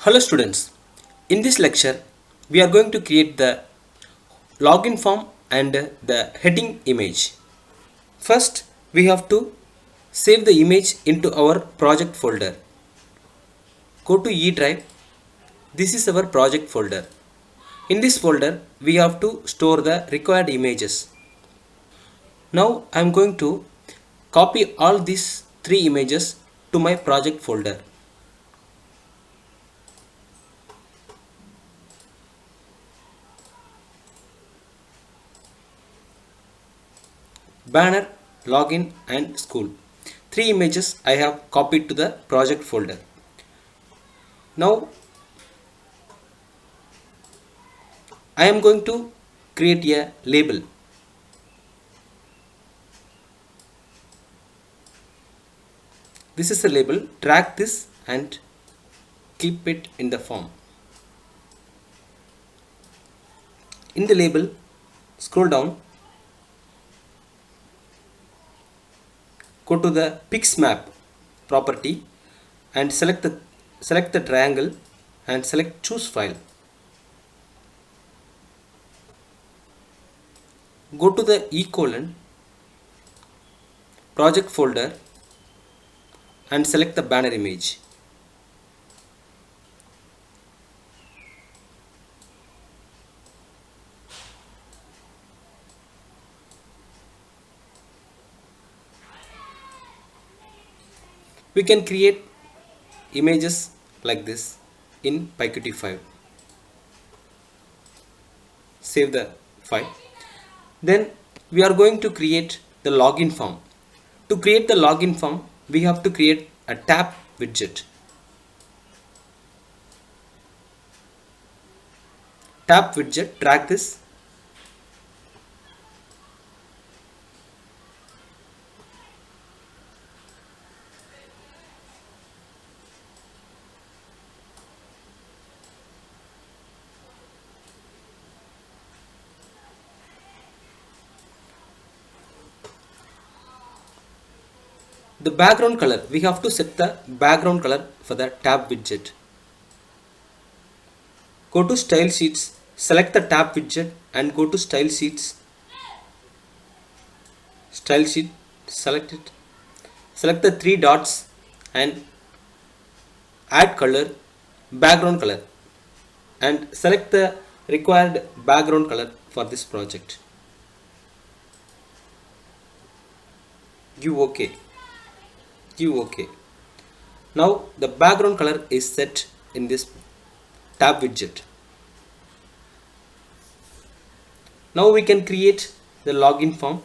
Hello students, in this lecture we are going to create the login form and the heading image. First we have to save the image into our project folder. Go to E drive. This is our project folder. In this folder we have to store the required images. Now I am going to copy all these three images to my project folder. Banner, login and school. Three images I have copied to the project folder. Now I am going to create a label. This is a label. Drag this and keep it in the form. In the label, scroll down. Go to the Pyqt map property and select the triangle and select choose file. Go to the E:, project folder and select the banner image. We can create images like this in Pyqt5. Save the file. Then we are going to create the login form. To create the login form, we have to create a tab widget. Tab widget, drag this. The background color, we have to set the background color for the tab widget. Go to style sheets, select the tab widget and go to style sheets. Style sheet, select it. Select the three dots and add color, background color, and select the required background color for this project. Give OK. Give OK. Now the background color is set in this tab widget. Now we can create the login form.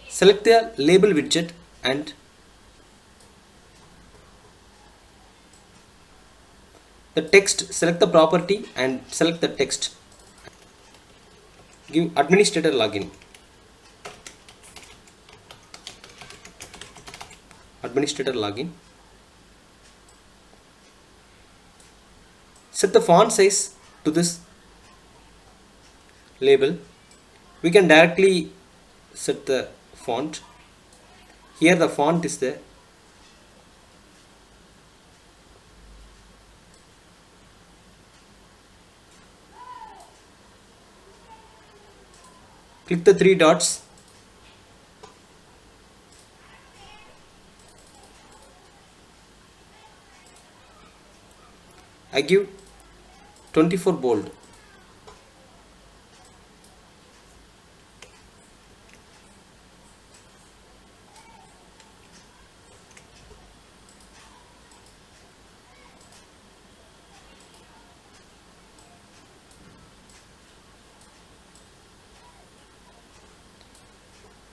Select the label widget and the text, select the property and select the text. Give administrator login. Administrator login. Set the font size to this label. We can directly set the font. Here the font is there. Click the three dots. I give 24 bold.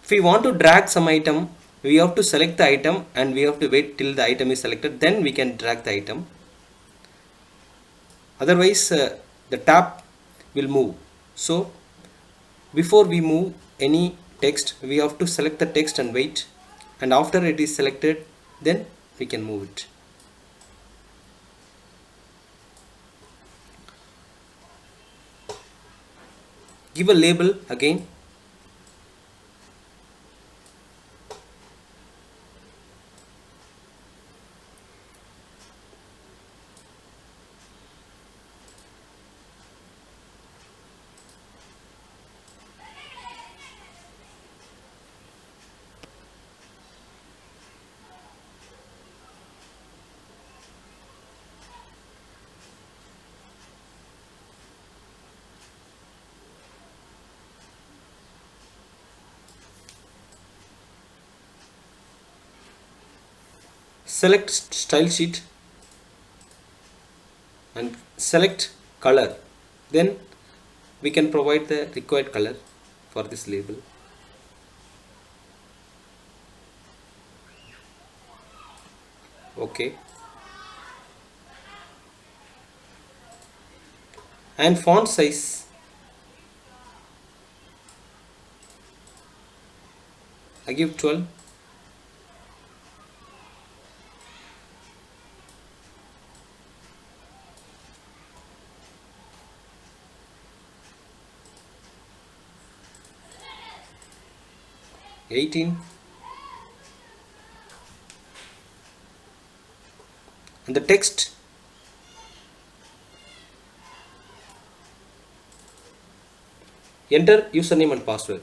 If we want to drag some item, we have to select the item and we have to wait till the item is selected, then we can drag the item. Otherwise the tab will move. So before we move any text, we have to select the text and wait, and after it is selected, then we can move it. Give a label again. select style sheet and select color. Then we can provide the required color for this label. Okay. And font size, I give 12. And the text, enter username and password.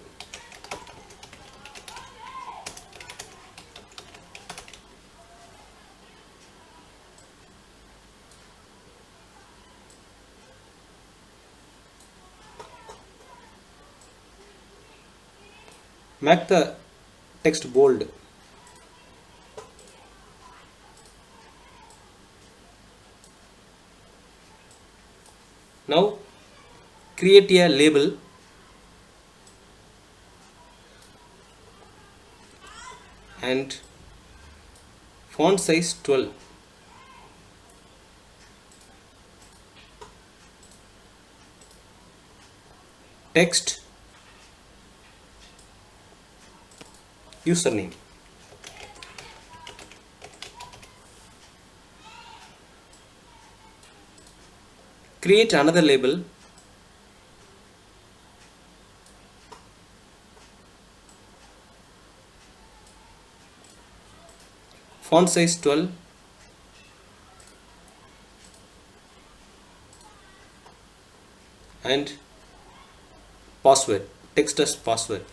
Make the text bold. Now create a label and font size 12. Text, username. Create another label. Font size 12. And password, text as password.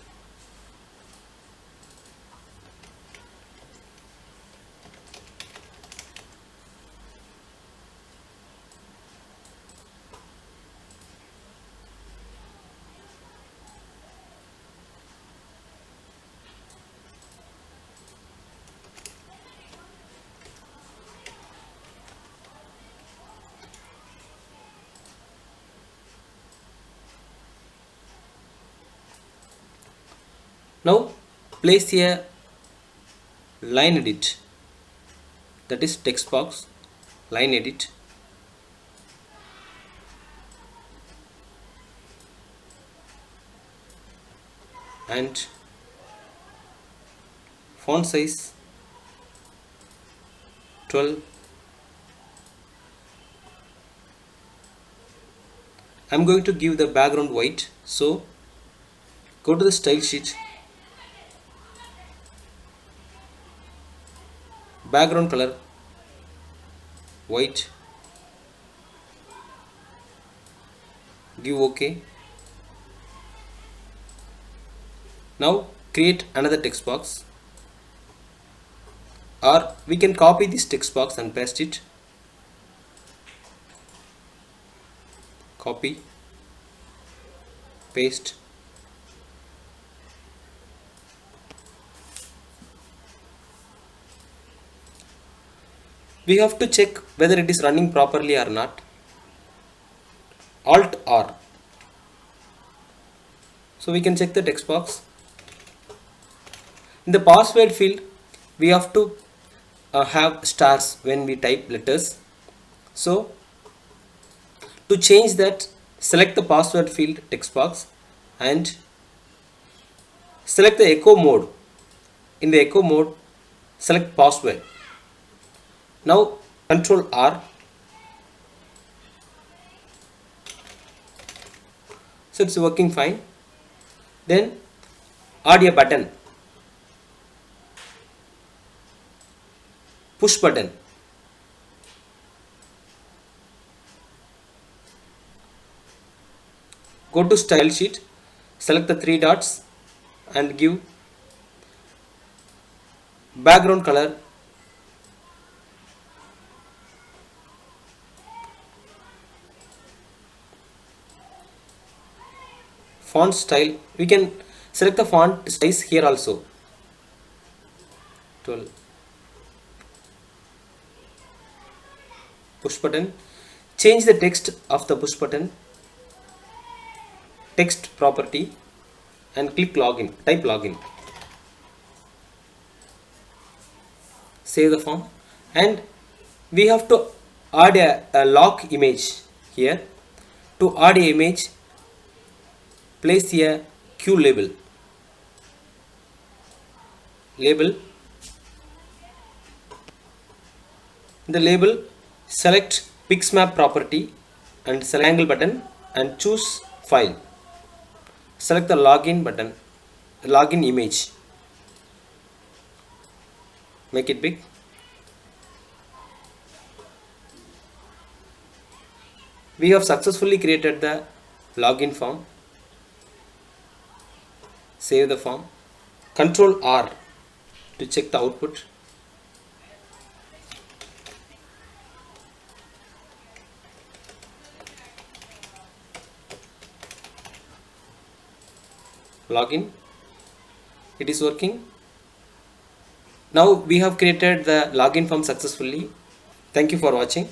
Now place a line edit, that is text box, line edit. And font size 12. I'm going to give the background white, so go to the style sheet, background color white, give OK. Now create another text box, or we can copy this text box and paste it. Copy, paste. We have to check whether it is running properly or not. Alt R. So we can check the text box. In the password field, we have to have stars when we type letters. So to change that, select the password field text box and select the echo mode. In the echo mode, select password. Now Control R. So it's working fine. Then add a button, push button. Go to style sheet, select the three dots and give background color font style. We can select the font size here also, 12. push button. Change the text of the push button, text property, and click login. Type login. Save the form, and we have to add a lock image here. To add a image, place a Q label. The label, select Pixmap property and select angle button and choose file. Select the login button, login image. Make it big. We have successfully created the login form. Save the form. Control R to check the output. Login. It is working. Now we have created the login form successfully. Thank you for watching.